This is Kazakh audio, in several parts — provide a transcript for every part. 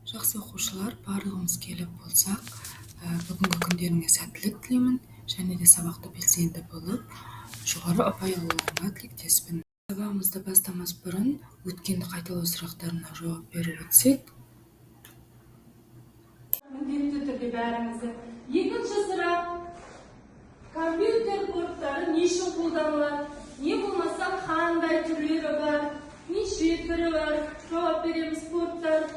Жақсы оқушылар, барлығымыз келіп болсақ, бүгінгі күндеріңе сәттілік тілеймін, және де сабақты белсенді болып, жоғары ұпай алуларыңа тілектеспін. Сабағымызды бастамас бұрын өткенді қайталау сұрақтарына жауап беріп өтсек. Міндетті түрде бәріңізді. Екінші сұрақ: компьютер порттары не үшін қолданылады? Не болмаса қандай түрлері бар? Неше түрі бар? Жауап береміз. Порттар.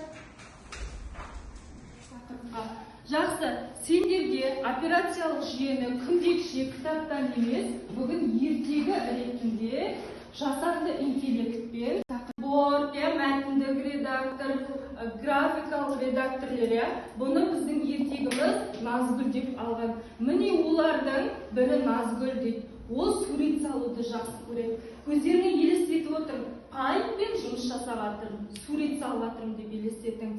Жақсы, сендерге операциялық жүйені күндекше кітаптан емес, бүгін ертегі ретінде жасанды интеллектпен борт, мәтіндік редактор, графикалық редакторлер, бұны біздің ертегіміз Назгүл деп алған. Міне олардың бірі Назгүл дейді. Ол сурет салуды жақсы көреді. Көздеріне елестетіп отырмын, қайықпен жұмыс жасап жатырмын, сурет салып жатырмын деп елестетің.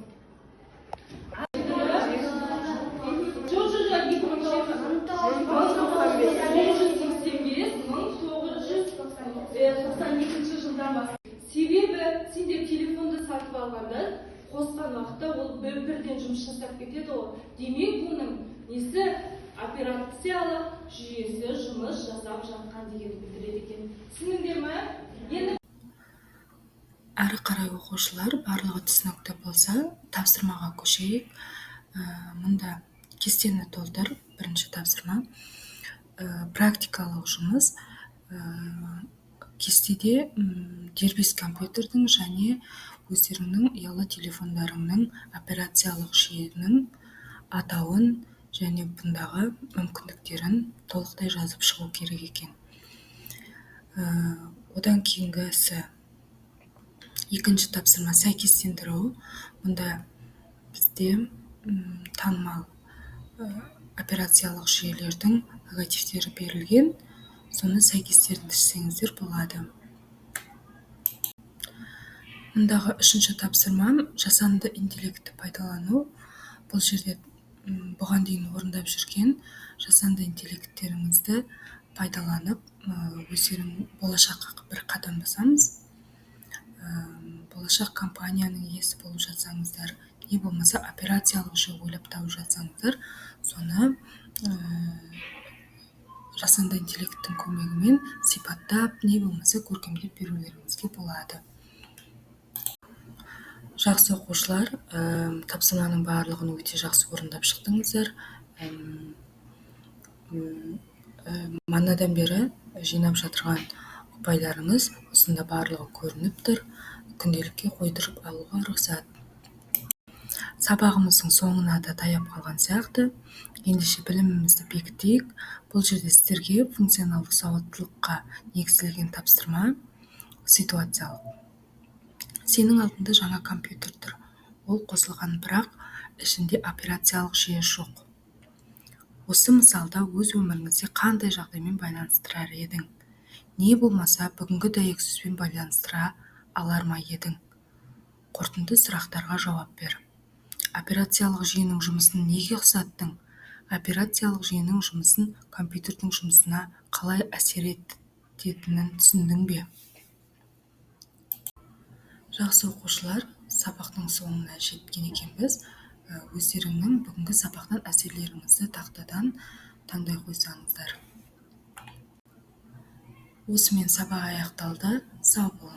Себебі сендер телефонды сатып алғанда қосқан уақытта ол бірден жұмыс жасап кетеді ғой. Демек оның несі операциялық жүйесі жұмыс жасап жатқан дегенді білдіреді екен. Түсіндіңдер ме? Енді Әрі қарай оқушылар, барлығы түсінікті болса, тапсырмаға көшейік. Мұнда кестені толтыр. Бірінші тапсырма практикалық жұмыс. Кестеде дербес компьютердің және өздеріңнің ұялы телефондарыңның операциялық жүйенің атауын және бұндағы мүмкіндіктерін толықтай жазып шығу керек екен. Одан кейінгісі екінші тапсырма сәйкестендіру. Мұнда бізде танымал операциялық жүйелердің логотиптері берілген, соны сәйкестендірсеңіздер болады. Мұндағы үшінші тапсырма жасанды интеллектті пайдалану. Бұл жерде бұған дейін орындап жүрген жасанды интеллекттеріңізді пайдаланып, өздерің болашаққа бір қадам басамыз. Болашақ компанияның иесі болып жатсаңыздар, не болмаса операциялық жүйе ойлап тауып жатсаңыздар, соны жасанды интеллекттің көмегімен сипаттап, не болмаса көркемдеп берулеріңізге болады. Жақсы оқушылар, тапсырманың барлығын өте жақсы орындап шықтыңыздар. Манадан бері жинап жатырған ұпайларыңыз осында барлығы көрініп тұр. Күнделікке қойдырып алуға рұқсат. Сабағымыздың соңына да таяп қалған сияқты. Ендеше білімімізді бекітейік. Бұл жерде сіздерге функционалдық сауаттылыққа негізделген тапсырма ситуациялық. Сенің алдында жаңа компьютер тұр. Ол қосылған, бірақ ішінде операциялық жүйе жоқ. Осы мысалда өз өміріңізде қандай жағдаймен байланыстырар едің? Не болмаса бүгінгі дәйексөзбен байланыстыра алар ма едің? Қорытынды сұрақтарға жауап бер. Операциялық жүйенің жұмысын неге ұқсаттың? Операциялық жүйенің жұмысын компьютердің жұмысына қалай әсер ететінін түсіндің бе? Жақсы оқушылар, сабақтың соңына жеткен екенбіз. Өздеріңнің бүгінгі сабақтан әсерлеріңізді тақтадан таңдай қойсаңыздар. Осымен сабақ аяқталды. Сау болыңыздар.